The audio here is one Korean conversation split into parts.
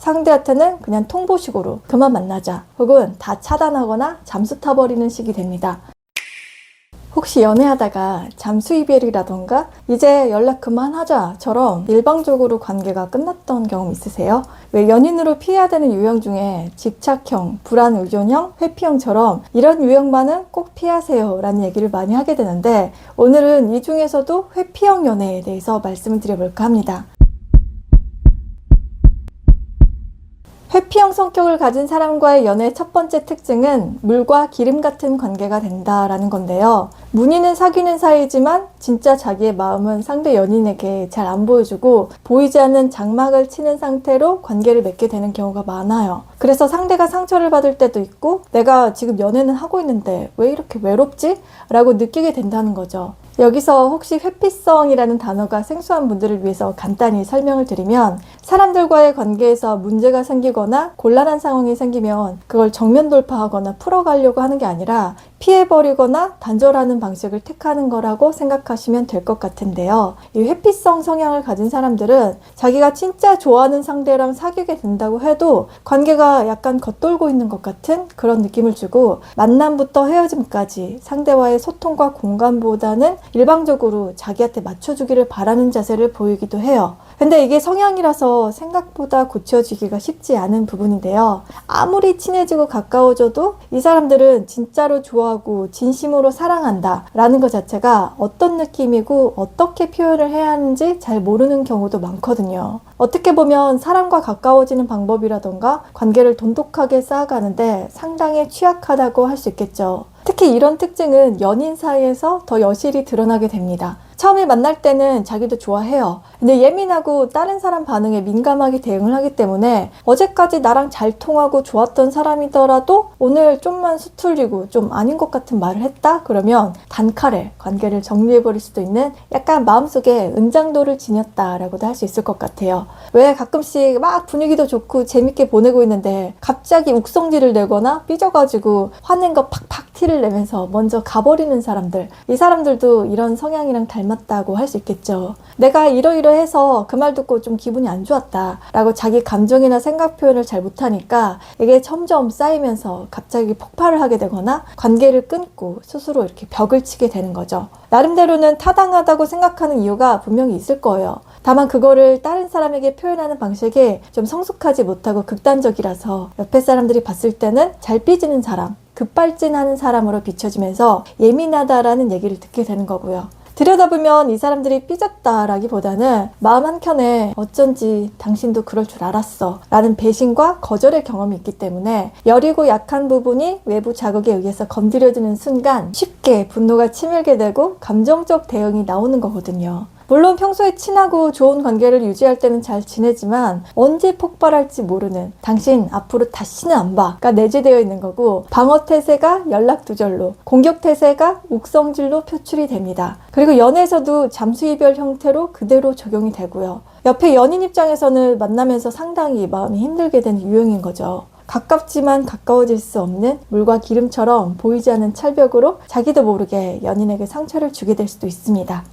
상대한테는 그냥 통보식으로 그만 만나자 혹은 다 차단하거나 잠수 타버리는 식이 됩니다. 혹시 연애하다가 잠수 이별이라던가 이제 연락 그만하자처럼 일방적으로 관계가 끝났던 경험 있으세요? 왜 연인으로 피해야 되는 유형 중에 집착형, 불안 의존형, 회피형처럼 이런 유형만은 꼭 피하세요 라는 얘기를 많이 하게 되는데, 오늘은 이 중에서도 회피형 연애에 대해서 말씀을 드려볼까 합니다. 회피형 성격을 가진 사람과의 연애의 첫 번째 특징은 물과 기름 같은 관계가 된다라는 건데요. 문의는 사귀는 사이지만 진짜 자기의 마음은 상대 연인에게 잘 안 보여주고 보이지 않는 장막을 치는 상태로 관계를 맺게 되는 경우가 많아요. 그래서 상대가 상처를 받을 때도 있고 내가 지금 연애는 하고 있는데 왜 이렇게 외롭지? 라고 느끼게 된다는 거죠. 여기서 혹시 회피성이라는 단어가 생소한 분들을 위해서 간단히 설명을 드리면, 사람들과의 관계에서 문제가 생기거나 곤란한 상황이 생기면 그걸 정면 돌파하거나 풀어가려고 하는 게 아니라 피해버리거나 단절하는 방식을 택하는 거라고 생각하시면 될 것 같은데요. 이 회피성 성향을 가진 사람들은 자기가 진짜 좋아하는 상대랑 사귀게 된다고 해도 관계가 약간 겉돌고 있는 것 같은 그런 느낌을 주고, 만남부터 헤어짐까지 상대와의 소통과 공감보다는 일방적으로 자기한테 맞춰주기를 바라는 자세를 보이기도 해요. 근데 이게 성향이라서 생각보다 고쳐지기가 쉽지 않은 부분인데요. 아무리 친해지고 가까워져도 이 사람들은 진짜로 좋아하고 진심으로 사랑한다 라는 것 자체가 어떤 느낌이고 어떻게 표현을 해야 하는지 잘 모르는 경우도 많거든요. 어떻게 보면 사람과 가까워지는 방법이라던가 관계를 돈독하게 쌓아가는데 상당히 취약하다고 할 수 있겠죠. 특히 이런 특징은 연인 사이에서 더 여실히 드러나게 됩니다. 처음에 만날 때는 자기도 좋아해요. 근데 예민하고 다른 사람 반응에 민감하게 대응을 하기 때문에 어제까지 나랑 잘 통하고 좋았던 사람이더라도 오늘 좀만 수틀리고 좀 아닌 것 같은 말을 했다? 그러면 단칼에 관계를 정리해버릴 수도 있는 약간 마음속에 은장도를 지녔다라고도 할 수 있을 것 같아요. 왜 가끔씩 막 분위기도 좋고 재밌게 보내고 있는데 갑자기 욱성질을 내거나 삐져가지고 화낸 거 팍팍 티를 내면서 먼저 가버리는 사람들, 이 사람들도 이런 성향이랑 닮았다고 할 수 있겠죠. 내가 이러이러해서 그 말 듣고 좀 기분이 안 좋았다 라고 자기 감정이나 생각 표현을 잘 못하니까 이게 점점 쌓이면서 갑자기 폭발을 하게 되거나 관계를 끊고 스스로 이렇게 벽을 치게 되는 거죠. 나름대로는 타당하다고 생각하는 이유가 분명히 있을 거예요. 다만 그거를 다른 사람에게 표현하는 방식이 좀 성숙하지 못하고 극단적이라서 옆에 사람들이 봤을 때는 잘 삐지는 사람, 급발진하는 사람으로 비춰지면서 예민하다라는 얘기를 듣게 되는 거고요. 들여다보면 이 사람들이 삐졌다라기보다는 마음 한켠에 어쩐지 당신도 그럴 줄 알았어 라는 배신과 거절의 경험이 있기 때문에 여리고 약한 부분이 외부 자극에 의해서 건드려지는 순간 쉽게 분노가 치밀게 되고 감정적 대응이 나오는 거거든요. 물론 평소에 친하고 좋은 관계를 유지할 때는 잘 지내지만 언제 폭발할지 모르는 당신 앞으로 다시는 안 봐가 내재되어 있는 거고, 방어 태세가 연락 두절로, 공격 태세가 욱성질로 표출이 됩니다. 그리고 연애에서도 잠수 이별 형태로 그대로 적용이 되고요. 옆에 연인 입장에서는 만나면서 상당히 마음이 힘들게 되는 유형인 거죠. 가깝지만 가까워질 수 없는 물과 기름처럼 보이지 않는 철벽으로 자기도 모르게 연인에게 상처를 주게 될 수도 있습니다.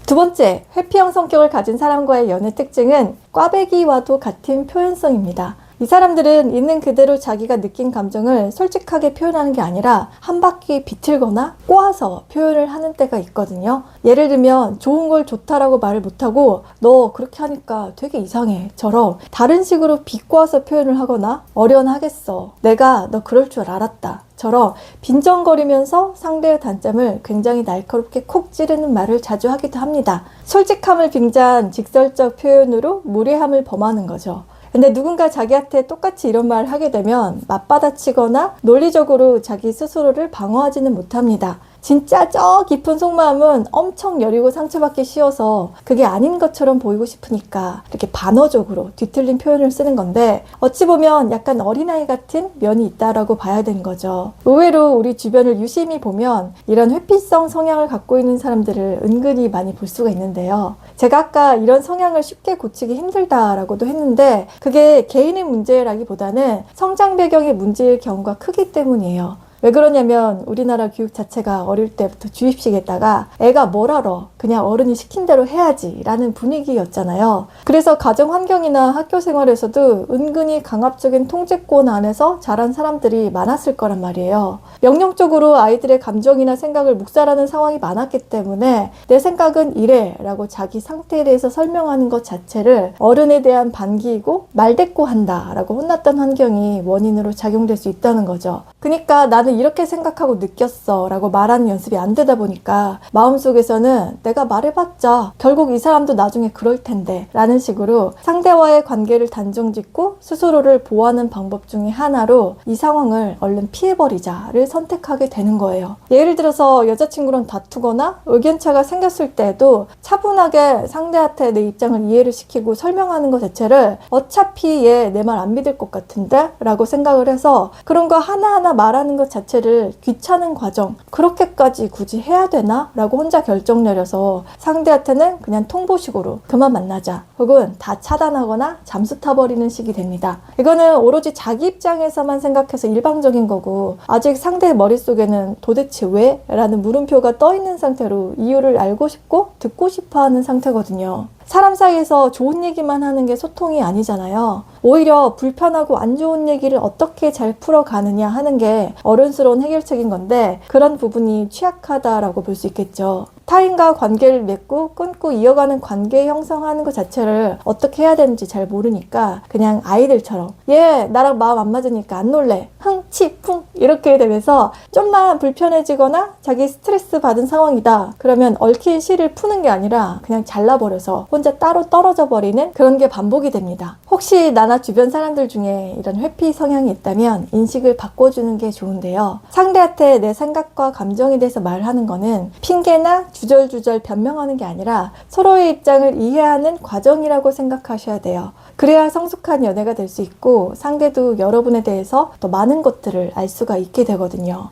두 번째, 회피형 성격을 가진 사람과의 연애 특징은 꽈배기와도 같은 표현성입니다. 이 사람들은 있는 그대로 자기가 느낀 감정을 솔직하게 표현하는 게 아니라 한 바퀴 비틀거나 꼬아서 표현을 하는 때가 있거든요. 예를 들면 좋은 걸 좋다라고 말을 못하고 너 그렇게 하니까 되게 이상해 처럼 다른 식으로 비꼬아서 표현을 하거나 어련하겠어, 내가 너 그럴 줄 알았다 처럼 빈정거리면서 상대의 단점을 굉장히 날카롭게 콕 찌르는 말을 자주 하기도 합니다. 솔직함을 빙자한 직설적 표현으로 무례함을 범하는 거죠. 근데 누군가 자기한테 똑같이 이런 말을 하게 되면 맞받아치거나 논리적으로 자기 스스로를 방어하지는 못합니다. 진짜 저 깊은 속마음은 엄청 여리고 상처받기 쉬워서 그게 아닌 것처럼 보이고 싶으니까 이렇게 반어적으로 뒤틀린 표현을 쓰는 건데, 어찌 보면 약간 어린아이 같은 면이 있다라고 봐야 되는 거죠. 의외로 우리 주변을 유심히 보면 이런 회피성 성향을 갖고 있는 사람들을 은근히 많이 볼 수가 있는데요. 제가 아까 이런 성향을 쉽게 고치기 힘들다라고도 했는데 그게 개인의 문제라기보다는 성장 배경의 문제일 경우가 크기 때문이에요. 왜 그러냐면 우리나라 교육 자체가 어릴 때부터 주입식에다가 애가 뭘 알아, 그냥 어른이 시킨 대로 해야지 라는 분위기였잖아요. 그래서 가정 환경이나 학교 생활에서도 은근히 강압적인 통제권 안에서 자란 사람들이 많았을 거란 말이에요. 명령적으로 아이들의 감정이나 생각을 묵살하는 상황이 많았기 때문에 내 생각은 이래 라고 자기 상태에 대해서 설명하는 것 자체를 어른에 대한 반기이고 말대꾸한다 라고 혼났던 환경이 원인으로 작용될 수 있다는 거죠. 그러니까 나는 이렇게 생각하고 느꼈어 라고 말하는 연습이 안 되다 보니까 마음속에서는 내가 말해봤자 결국 이 사람도 나중에 그럴 텐데 라는 식으로 상대와의 관계를 단정짓고 스스로를 보호하는 방법 중에 하나로 이 상황을 얼른 피해버리자를 선택하게 되는 거예요. 예를 들어서 여자친구랑 다투거나 의견차가 생겼을 때도 차분하게 상대한테 내 입장을 이해를 시키고 설명하는 것 자체를 어차피 얘 내 말 안 믿을 것 같은데? 라고 생각을 해서 그런 거 하나하나 말하는 것 자체를 귀찮은 과정, 그렇게까지 굳이 해야 되나? 라고 혼자 결정 내려서 상대한테는 그냥 통보식으로 그만 만나자 혹은 다 차단하거나 잠수 타버리는 식이 됩니다. 이거는 오로지 자기 입장에서만 생각해서 일방적인 거고 아직 상대의 머릿속에는 도대체 왜? 라는 물음표가 떠 있는 상태로 이유를 알고 싶고 듣고 싶어 하는 상태거든요. 사람 사이에서 좋은 얘기만 하는 게 소통이 아니잖아요. 오히려 불편하고 안 좋은 얘기를 어떻게 잘 풀어가느냐 하는 게 어른스러운 해결책인 건데 그런 부분이 취약하다라고 볼 수 있겠죠. 타인과 관계를 맺고 끊고 이어가는 관계 형성하는 것 자체를 어떻게 해야 되는지 잘 모르니까 그냥 아이들처럼 얘 나랑 마음 안 맞으니까 안 놀래 흥, 치, 풍 이렇게 되면서 좀만 불편해지거나 자기 스트레스 받은 상황이다 그러면 얽힌 실을 푸는 게 아니라 그냥 잘라버려서 혼자 따로 떨어져 버리는 그런 게 반복이 됩니다. 혹시 나나 주변 사람들 중에 이런 회피 성향이 있다면 인식을 바꿔주는 게 좋은데요. 상대한테 내 생각과 감정에 대해서 말하는 거는 핑계나 주절주절 변명하는 게 아니라 서로의 입장을 이해하는 과정이라고 생각하셔야 돼요. 그래야 성숙한 연애가 될 수 있고 상대도 여러분에 대해서 더 많은 것들을 알 수가 있게 되거든요.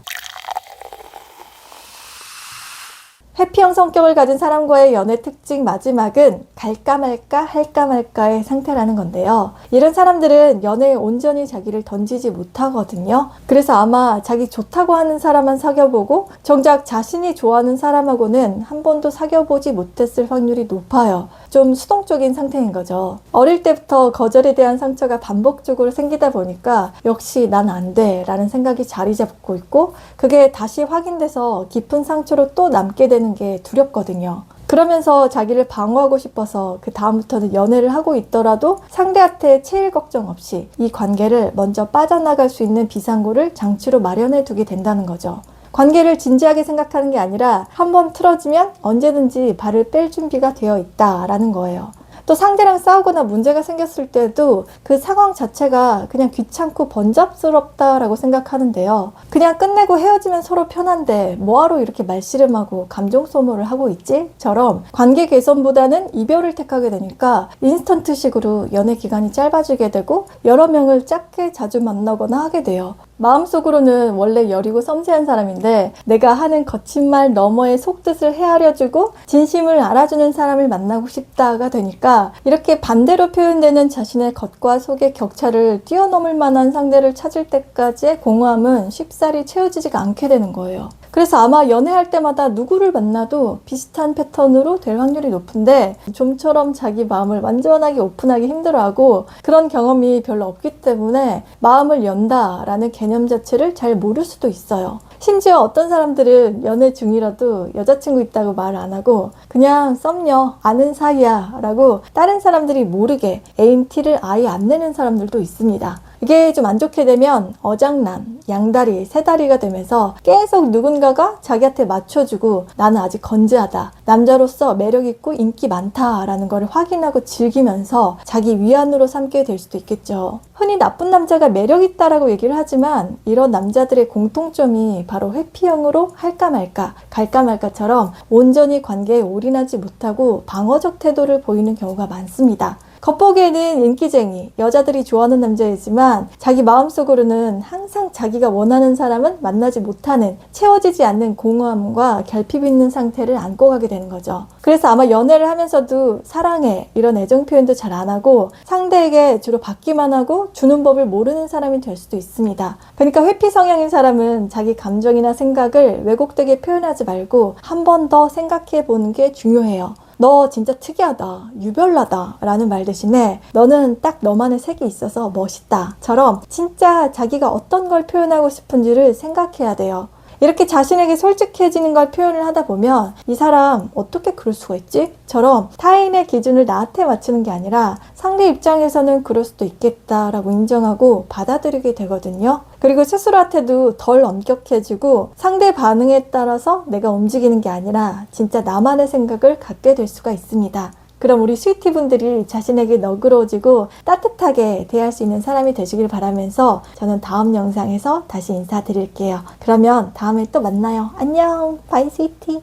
회피형 성격을 가진 사람과의 연애 특징 마지막은 갈까 말까 할까 말까의 상태라는 건데요. 이런 사람들은 연애에 온전히 자기를 던지지 못하거든요. 그래서 아마 자기 좋다고 하는 사람만 사귀어보고 정작 자신이 좋아하는 사람하고는 한 번도 사귀어보지 못했을 확률이 높아요. 좀 수동적인 상태인 거죠. 어릴 때부터 거절에 대한 상처가 반복적으로 생기다 보니까 역시 난 안 돼 라는 생각이 자리 잡고 있고 그게 다시 확인돼서 깊은 상처로 또 남게 되는 게 두렵거든요. 그러면서 자기를 방어하고 싶어서 그 다음부터는 연애를 하고 있더라도 상대한테 체일 걱정 없이 이 관계를 먼저 빠져나갈 수 있는 비상구를 장치로 마련해 두게 된다는 거죠. 관계를 진지하게 생각하는 게 아니라 한번 틀어지면 언제든지 발을 뺄 준비가 되어 있다라는 거예요. 또 상대랑 싸우거나 문제가 생겼을 때도 그 상황 자체가 그냥 귀찮고 번잡스럽다라고 생각하는데요. 그냥 끝내고 헤어지면 서로 편한데 뭐하러 이렇게 말씨름하고 감정 소모를 하고 있지? 처럼 관계 개선보다는 이별을 택하게 되니까 인스턴트식으로 연애 기간이 짧아지게 되고 여러 명을 작게 자주 만나거나 하게 돼요. 마음속으로는 원래 여리고 섬세한 사람인데 내가 하는 거친 말 너머의 속뜻을 헤아려주고 진심을 알아주는 사람을 만나고 싶다가 되니까 이렇게 반대로 표현되는 자신의 겉과 속의 격차를 뛰어넘을 만한 상대를 찾을 때까지의 공허함은 쉽사리 채워지지가 않게 되는 거예요. 그래서 아마 연애할 때마다 누구를 만나도 비슷한 패턴으로 될 확률이 높은데 좀처럼 자기 마음을 완전하게 오픈하기 힘들어하고 그런 경험이 별로 없기 때문에 마음을 연다라는 개념 자체를 잘 모를 수도 있어요. 심지어 어떤 사람들은 연애 중이라도 여자친구 있다고 말 안 하고 그냥 썸녀 아는 사이야 라고 다른 사람들이 모르게 애인 티를 아예 안 내는 사람들도 있습니다. 이게 좀 안 좋게 되면 어장남, 양다리, 새다리가 되면서 계속 누군가가 자기한테 맞춰주고 나는 아직 건재하다, 남자로서 매력있고 인기 많다라는 걸 확인하고 즐기면서 자기 위안으로 삼게 될 수도 있겠죠. 흔히 나쁜 남자가 매력있다라고 얘기를 하지만 이런 남자들의 공통점이 바로 회피형으로 할까 말까, 갈까 말까처럼 온전히 관계에 올인하지 못하고 방어적 태도를 보이는 경우가 많습니다. 겉보기에는 인기쟁이, 여자들이 좋아하는 남자이지만 자기 마음속으로는 항상 자기가 원하는 사람은 만나지 못하는, 채워지지 않는 공허함과 결핍 있는 상태를 안고 가게 되는 거죠. 그래서 아마 연애를 하면서도 사랑해 이런 애정 표현도 잘 안 하고 상대에게 주로 받기만 하고 주는 법을 모르는 사람이 될 수도 있습니다. 그러니까 회피 성향인 사람은 자기 감정이나 생각을 왜곡되게 표현하지 말고 한 번 더 생각해 보는 게 중요해요. 너 진짜 특이하다, 유별나다 라는 말 대신에 너는 딱 너만의 색이 있어서 멋있다 처럼 진짜 자기가 어떤 걸 표현하고 싶은지를 생각해야 돼요. 이렇게 자신에게 솔직해지는 걸 표현을 하다 보면 이 사람 어떻게 그럴 수가 있지? 처럼 타인의 기준을 나한테 맞추는 게 아니라 상대 입장에서는 그럴 수도 있겠다라고 인정하고 받아들이게 되거든요. 그리고 스스로한테도 덜 엄격해지고 상대 반응에 따라서 내가 움직이는 게 아니라 진짜 나만의 생각을 갖게 될 수가 있습니다. 그럼 우리 스위티분들이 자신에게 너그러워지고 따뜻하게 대할 수 있는 사람이 되시길 바라면서 저는 다음 영상에서 다시 인사드릴게요. 그러면 다음에 또 만나요. 안녕. 바이 스위티.